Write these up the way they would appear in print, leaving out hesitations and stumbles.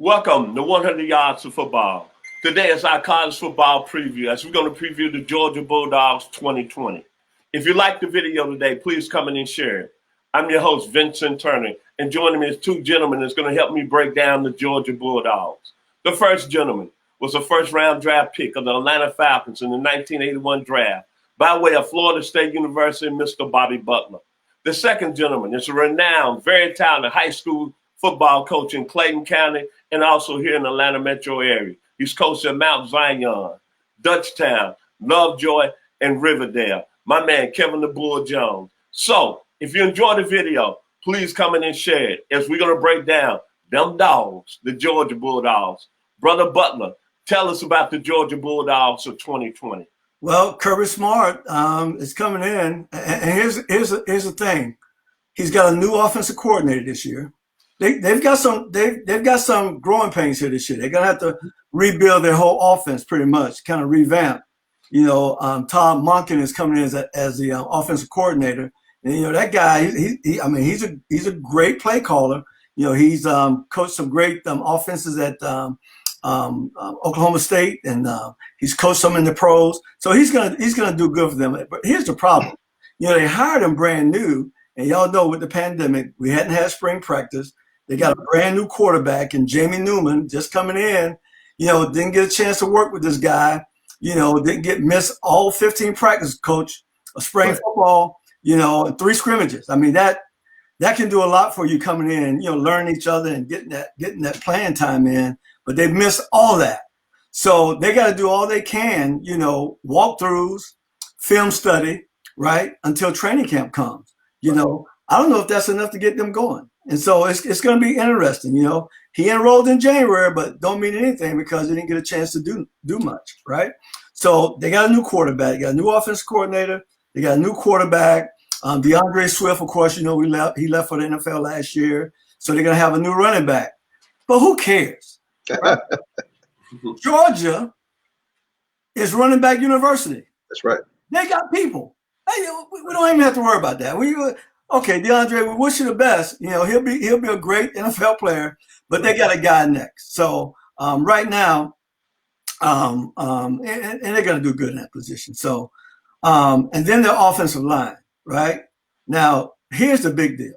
Welcome to 100 Yards of Football. Today is our college football preview as we're going to preview the Georgia Bulldogs 2020. If you like the video today, please come in and share it. I'm your host, Vincent Turner, and joining me is two gentlemen that's going to help me break down the Georgia Bulldogs. The first gentleman was a first-round draft pick of the Atlanta Falcons in the 1981 draft by way of Florida State University, Mr. Bobby Butler. The second gentleman is a renowned, very talented high school football coach in Clayton County and also here in the Atlanta metro area. He's coached at Mount Zion, Dutchtown, Lovejoy, and Riverdale. My man, Kevin the Bull Jones. So, if you enjoyed the video, please come in and share it as we're going to break down them dogs, the Georgia Bulldogs. Brother Butler, tell us about the Georgia Bulldogs of 2020. Well, Kirby Smart is coming in, and here's the thing. He's got a new offensive coordinator this year. They've got some growing pains here this year. They're gonna have to rebuild their whole offense pretty much, kind of revamp. Tom Monken is coming in as the offensive coordinator, and that guy, he's a great play caller. He's coached some great offenses at Oklahoma State, and he's coached some in the pros. So he's gonna do good for them. But here's the problem. They hired him brand new, and y'all know with the pandemic, we hadn't had spring practice. They got a brand new quarterback, and Jamie Newman just coming in. Didn't get a chance to work with this guy. Didn't miss all 15 practice, coach, of spring football. And 3 scrimmages. I mean that can do a lot for you coming in. Learning each other and getting that playing time in. But they've missed all that. So they got to do all they can, walkthroughs, film study, right, until training camp comes. I don't know if that's enough to get them going. And so it's going to be interesting. He enrolled in January, but don't mean anything because he didn't get a chance to do much, right? So they got a new quarterback. They got a new offensive coordinator. They got a new quarterback. DeAndre Swift, of course, he left for the NFL last year. So they're going to have a new running back. But who cares? Right? Georgia is running back university. That's right. They got people. Hey, we don't even have to worry about that. Okay, DeAndre, we wish you the best. He'll be a great NFL player, but they got a guy next. So right now, and they're going to do good in that position. So, and then their offensive line, right? Now, here's the big deal.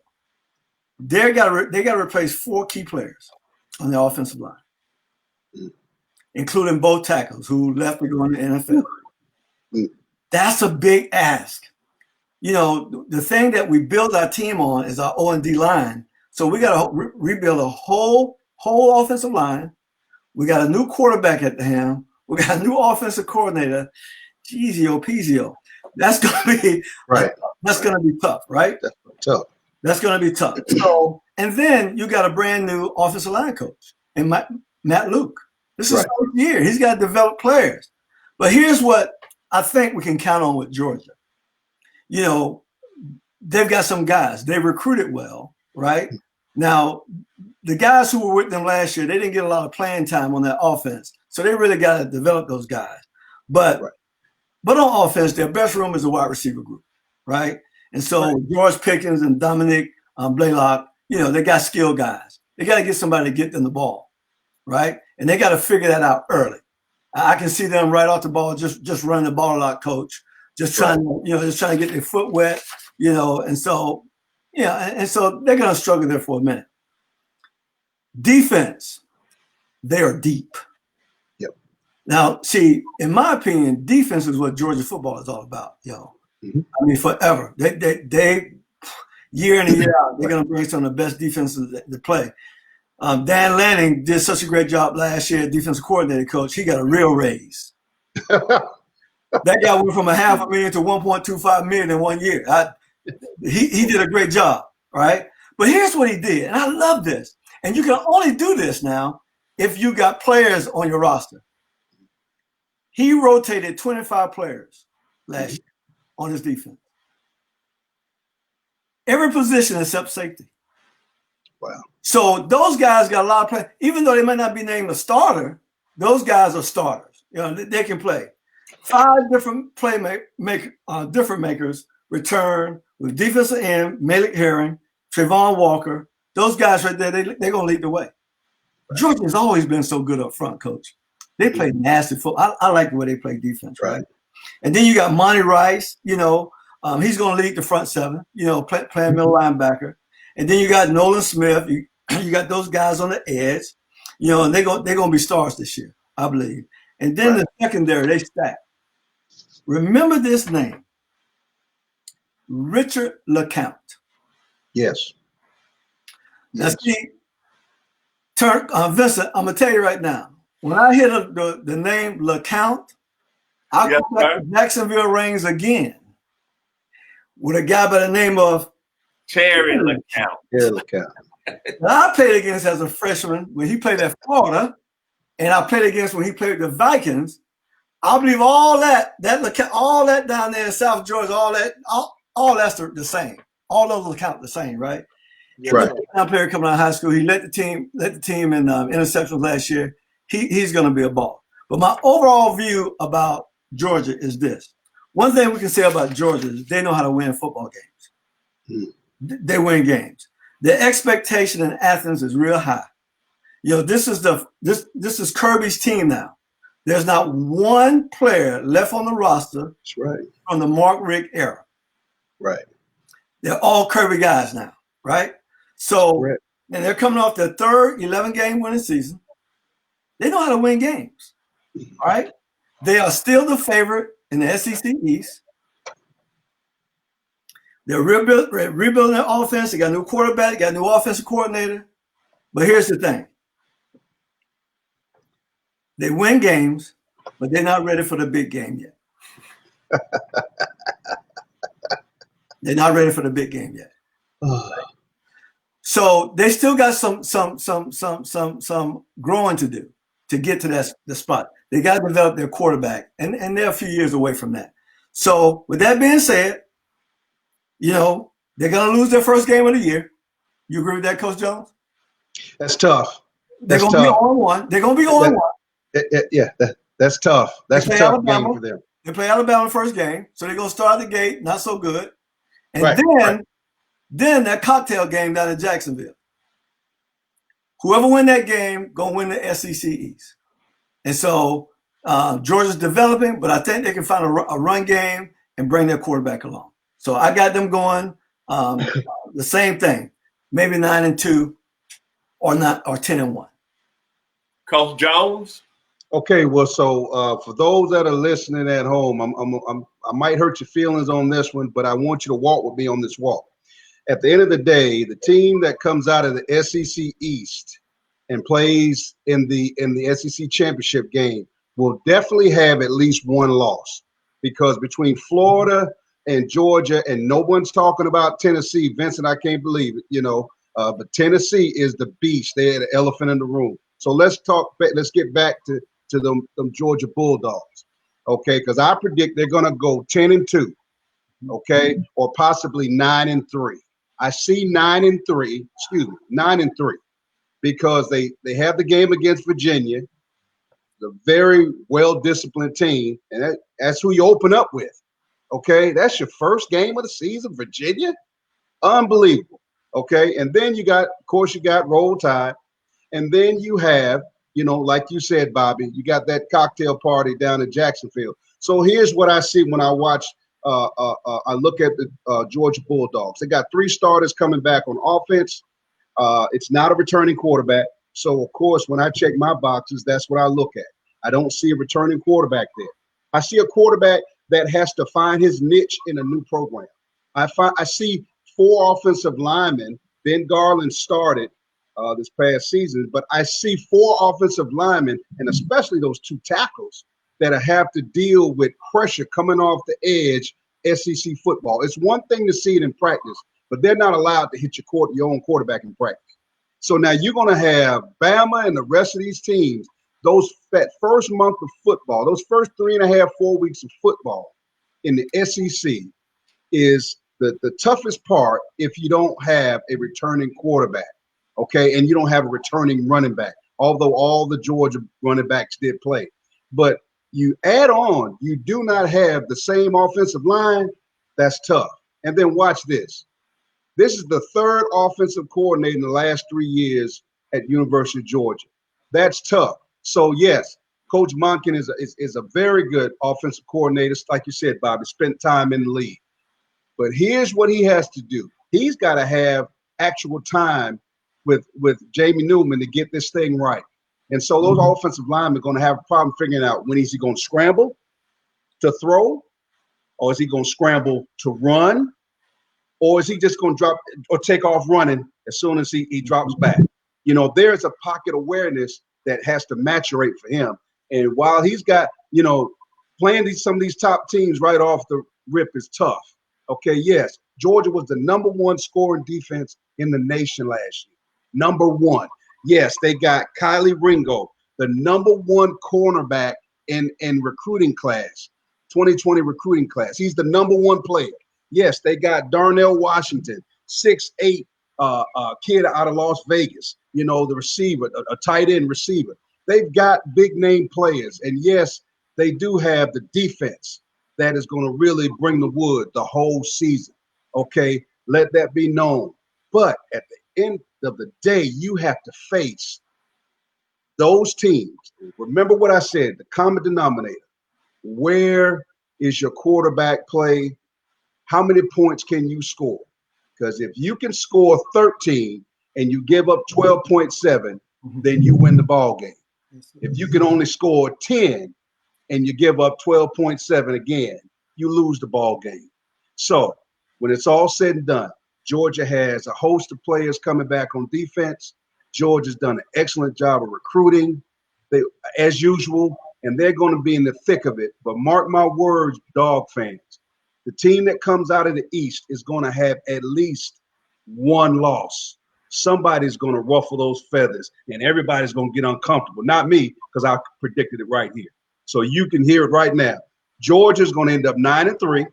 They got to replace 4 key players on the offensive line, including both tackles who left to go in the NFL. That's a big ask. The thing that we build our team on is our O&D line. So we got to rebuild a whole offensive line. We got a new quarterback at the helm. We got a new offensive coordinator. Jeezio Peasio. That's going to be right. That's going to be tough, right? That's tough. That's going to be tough. So, and then you got a brand new offensive line coach, and Matt Luke. This is his first year. He's got to develop players. But here's what I think we can count on with Georgia. They've got some guys. They recruited well, right? Now, the guys who were with them last year, they didn't get a lot of playing time on that offense. So they really got to develop those guys. But on offense, their best room is the wide receiver group, right? And so George Pickens and Dominic Blaylock, they got skilled guys. They got to get somebody to get them the ball, right? And they got to figure that out early. I can see them right off the ball, just running the ball a lot, coach. Just trying to get their foot wet, and so they're going to struggle there for a minute. Defense, they are deep. Yep. Now, see, in my opinion, defense is what Georgia football is all about, Mm-hmm. I mean, forever. They year in and year out, they're going to bring some of the best defenses to play. Dan Lanning did such a great job last year, defensive coordinator coach. He got a real raise. That guy went from $500,000 to $1.25 million in 1 year. He did a great job, right? But here's what he did, and I love this. And you can only do this now if you got players on your roster. He rotated 25 players last year on his defense. Every position except safety. Wow. So those guys got a lot of play. Even though they might not be named a starter, those guys are starters. They can play. 5 different different makers return with defensive end, Malik Herring, Trayvon Walker. Those guys right there, they're going to lead the way. Georgia's always been so good up front, Coach. They play nasty football. I like the way they play defense, right? And then you got Monty Rice, he's going to lead the front seven, playing middle linebacker. And then you got Nolan Smith. You got those guys on the edge, and they're going to be stars this year, I believe. And then the secondary, they stack. Remember this name, Richard LeCounte. Yes. Now, see, Vincent, I'm going to tell you right now, when I hear the name LeCounte, I'll go back to Jacksonville Reigns again with a guy by the name of Terry LeCounte. Terry LeCounte. I played against as a freshman when he played at Florida, and I played against when he played the Vikings. I believe all that down there in South Georgia, all that's the same. All those LeCounte the same, right? Right. Now player coming out of high school, he led the team in interceptions last year. He's going to be a ball. But my overall view about Georgia is this. One thing we can say about Georgia is they know how to win football games. They win games. The expectation in Athens is real high. This is Kirby's team now. There's not one player left on the roster from the Mark Richt era. Right. They're all Kirby guys now, right? So, and they're coming off their third 11-game winning season. They know how to win games, all right? They are still the favorite in the SEC East. They're rebuilding their offense. They got a new quarterback. They got a new offensive coordinator. But here's the thing. They win games, but they're not ready for the big game yet. They're not ready for the big game yet. So they still got some growing to do to get to the spot. They got to develop their quarterback, and they're a few years away from that. So with that being said, they're going to lose their first game of the year. You agree with that, Coach Jones? That's tough. They're going to be 0-1. They're going to be 0-1. Yeah, that's tough. That's a tough game for them. They play Alabama the first game, so they're going to start the gate not so good. And then that cocktail game down in Jacksonville. Whoever win that game going to win the SEC East. And so Georgia's developing, but I think they can find a run game and bring their quarterback along. So I got them going the same thing, maybe 9-2 or 10-1. Coach Jones. Okay, well, so for those that are listening at home, I might hurt your feelings on this one, but I want you to walk with me on this walk. At the end of the day, the team that comes out of the SEC East and plays in the SEC championship game will definitely have at least one loss, because between Florida and Georgia, and no one's talking about Tennessee, Vincent, I can't believe it, but Tennessee is the beast. They're the elephant in the room. So let's get back to them Georgia Bulldogs, okay? Because I predict they're going to go 10-2, okay, or possibly 9-3. I see 9-3, because they have the game against Virginia, the very well-disciplined team, and that's who you open up with, okay? That's your first game of the season, Virginia? Unbelievable, okay? And then you got Roll Tide, and then you have, like you said, Bobby, you got that cocktail party down in Jacksonville. So here's what I see when I watch, I look at the Georgia Bulldogs. They got 3 starters coming back on offense. It's not a returning quarterback. So, of course, when I check my boxes, that's what I look at. I don't see a returning quarterback there. I see a quarterback that has to find his niche in a new program. I see 4 offensive linemen. Ben Garland started this past season, but I see 4 offensive linemen, and especially those 2 tackles, that have to deal with pressure coming off the edge. SEC football. It's one thing to see it in practice, but they're not allowed to hit your own quarterback in practice. So now you're going to have Bama and the rest of these teams, that first month of football, those first 3.5, 4 weeks of football in the SEC is the toughest part if you don't have a returning quarterback, okay, and you don't have a returning running back, although all the Georgia running backs did play. But you add on, you do not have the same offensive line, that's tough. And then watch this. This is the 3rd offensive coordinator in the last 3 years at University of Georgia. That's tough. So yes, Coach Monken is a very good offensive coordinator. Like you said, Bobby, spent time in the league. But here's what he has to do. He's got to have actual time with Jamie Newman to get this thing right. And so those offensive linemen are going to have a problem figuring out when is he going to scramble to throw, or is he going to scramble to run, or is he just going to drop or take off running as soon as he drops back? You know, there's a pocket awareness that has to maturate for him. And while he's got, you know, playing some of these top teams right off the rip is tough. Okay, yes, Georgia was the #1 scoring defense in the nation last year. #1. Yes, they got Kylie Ringo, the #1 cornerback in recruiting class, 2020 recruiting class. He's the #1 player. Yes, they got Darnell Washington, 6'8", kid out of Las Vegas. You know, the receiver, a tight end receiver. They've got big name players, and yes, they do have the defense that is going to really bring the wood the whole season. Okay, let that be known. But at the end of the day, you have to face those teams. Remember what I said, the common denominator. Where is your quarterback play? How many points can you score? Because if you can score 13 and you give up 12.7, then you win the ball game. If you can only score 10 and you give up 12.7 again, you lose the ball game. So when it's all said and done, Georgia has a host of players coming back on defense. Georgia's done an excellent job of recruiting, as usual, and they're going to be in the thick of it. But mark my words, Dog fans, the team that comes out of the East is going to have at least one loss. Somebody's going to ruffle those feathers, and everybody's going to get uncomfortable. Not me, because I predicted it right here. So you can hear it right now. Georgia's going to end up 9-3.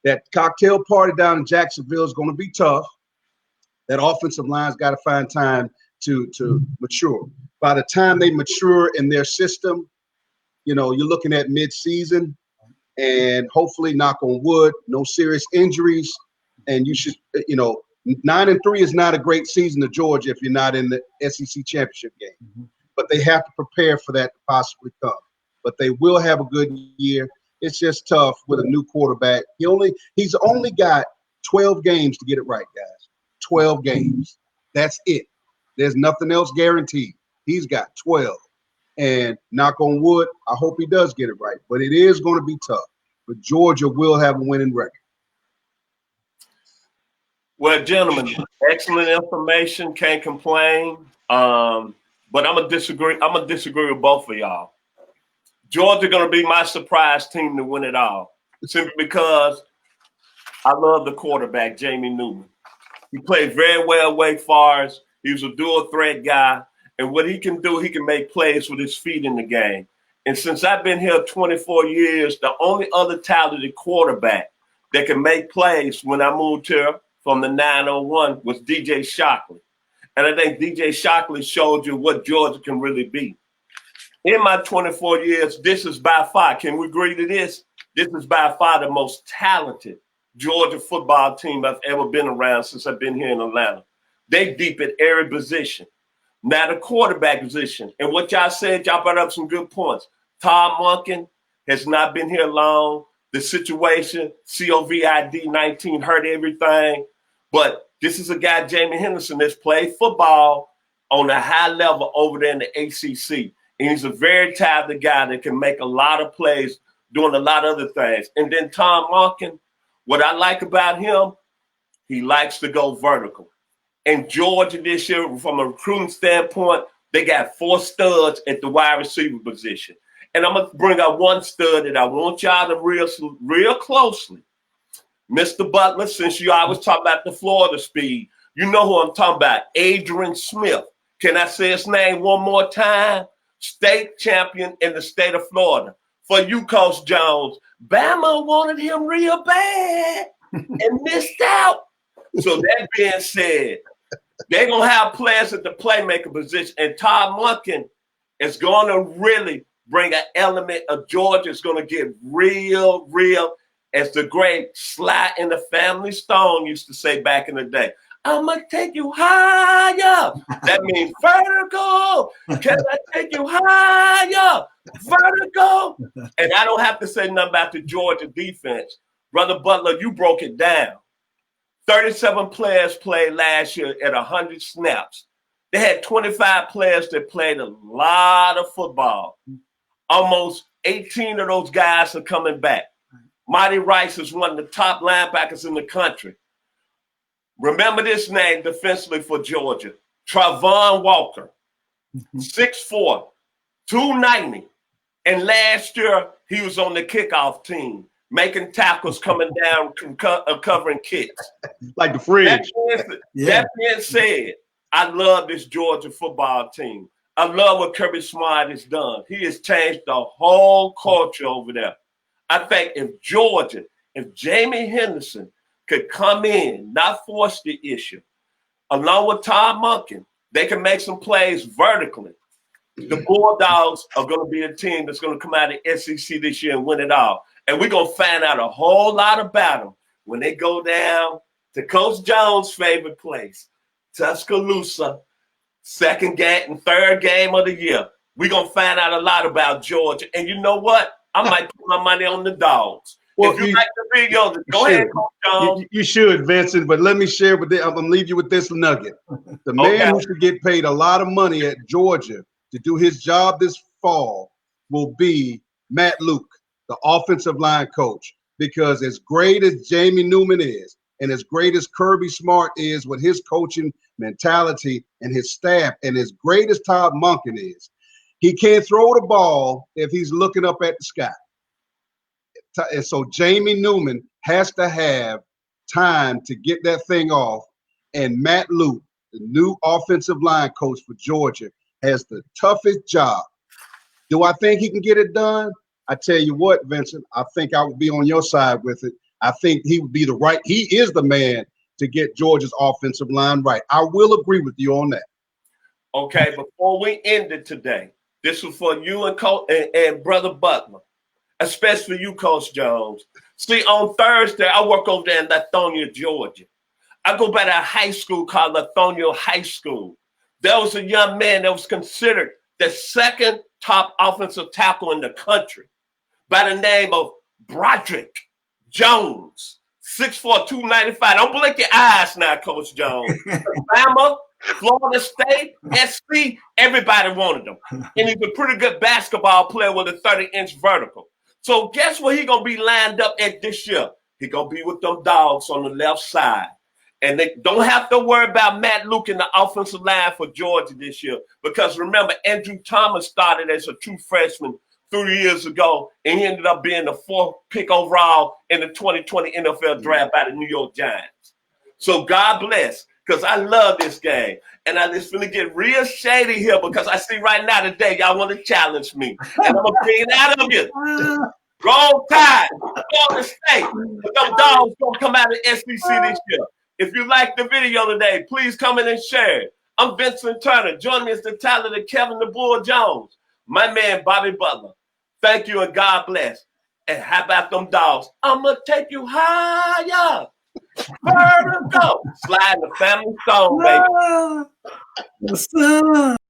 That cocktail party down in Jacksonville is going to be tough. That offensive line's got to find time to mature. By the time they mature in their system, you know, you're looking at mid-season, and hopefully, knock on wood, no serious injuries. And you should, you know, 9-3 is not a great season to Georgia if you're not in the SEC championship game. But they have to prepare for that to possibly come. But they will have a good year. It's just tough with a new quarterback. He's only got 12 games to get it right, guys. 12 games. That's it. There's nothing else guaranteed. He's got 12. And knock on wood, I hope he does get it right. But it is going to be tough. But Georgia will have a winning record. Well, gentlemen, excellent information. Can't complain. But I'm gonna disagree. I'm gonna disagree with both of y'all. Georgia gonna be my surprise team to win it all, simply because I love the quarterback, Jamie Newman. He played very well Wake Forest. He was a dual threat guy, and what he can do, he can make plays with his feet in the game. And since I've been here 24 years, the only other talented quarterback that can make plays when I moved here from the 901 was DJ Shockley. And I think DJ Shockley showed you what Georgia can really be. In my 24 years, this is by far, can we agree to this? This is by far the most talented Georgia football team I've ever been around since I've been here in Atlanta. They deep at every position. Now the quarterback position. And what y'all said, y'all brought up some good points. Todd Monken has not been here long. The situation, COVID-19 hurt everything. But this is a guy, Jamie Henderson, that's played football on a high level over there in the ACC. And he's a very talented guy that can make a lot of plays, doing a lot of other things. And then Tom Monken, what I like about him, he likes to go vertical. And Georgia this year, from a recruiting standpoint, they got 4 studs at the wide receiver position. And I'm going to bring up one stud that I want y'all to real closely. Mr. Butler, since you always talk about the Florida speed, you know who I'm talking about, Adrian Smith. Can I say his name one more time? State champion in the state of Florida. For you, Coach Jones, Bama wanted him real bad and missed out. So that being said, they're going to have players at the playmaker position, and Todd Monken is going to really bring an element of Georgia. It's going to get real, as the great Sly and the Family Stone used to say back in the day. I'm going to take you higher. That means vertical. Can I take you higher? Vertical. And I don't have to say nothing about the Georgia defense. Brother Butler, you broke it down. 37 players played last year at 100 snaps. They had 25 players that played a lot of football. Almost 18 of those guys are coming back. Marty Rice is one of the top linebackers in the country. Remember this name defensively for Georgia. Travon Walker, 6'4", 290. And last year, he was on the kickoff team, making tackles coming down, covering kicks. Like the fridge. That being said, I love this Georgia football team. I love what Kirby Smart has done. He has changed the whole culture over there. I think if Georgia, if Jamie Henderson could come in, not force the issue, along with Todd Monken, they can make some plays vertically. The Bulldogs are going to be a team that's going to come out of the SEC this year and win it all. And we're going to find out a whole lot about them when they go down to Coach Jones' favorite place, Tuscaloosa, second game and third game of the year. We're going to find out a lot about Georgia. And you know what? I might put my money on the Dogs. Well, if you like the video, go ahead, Coach Jones. You should, Vincent, but let me share with you. I'm going to leave you with this nugget. The man who should get paid a lot of money at Georgia to do his job this fall will be Matt Luke, the offensive line coach, because as great as Jamie Newman is and as great as Kirby Smart is with his coaching mentality and his staff, and as great as Todd Monken is, he can't throw the ball if he's looking up at the sky. And so Jamie Newman has to have time to get that thing off, and Matt Luke, the new offensive line coach for Georgia, has the toughest job. Do I think he can get it done? I tell you what, Vincent, I think I would be on your side with it. I think he would be he is the man to get Georgia's offensive line right. I will agree with you on that. Okay, before we end it today, this is for you and Brother Butler, especially you, Coach Jones. See, on Thursday, I work over there in Lithonia, Georgia. I go by that high school called Lithonia High School. There was a young man that was considered the second top offensive tackle in the country by the name of Broderick Jones, 6'4", 295. Don't blink your eyes now, Coach Jones. Alabama, Florida State, SC, everybody wanted him. And he's a pretty good basketball player with a 30-inch vertical. So guess where he's going to be lined up at this year? He's going to be with them Dogs on the left side. And they don't have to worry about Matt Luke in the offensive line for Georgia this year. Because remember, Andrew Thomas started as a true freshman 3 years ago, and he ended up being the 4th pick overall in the 2020 NFL draft by the New York Giants. So God bless, because I love this game. And I just really get real shady here because I see right now today y'all want to challenge me. And I'm going to bring it out of you. Roll Tide, Florida State. But them Dogs going to come out of the SEC this year. If you like the video today, please come in and share it. I'm Vincent Turner. Join me as the talented Kevin the Bull Jones. My man, Bobby Butler. Thank you and God bless. And how about them Dogs? I'm going to take you higher. Where to go? Slide the family stone, baby.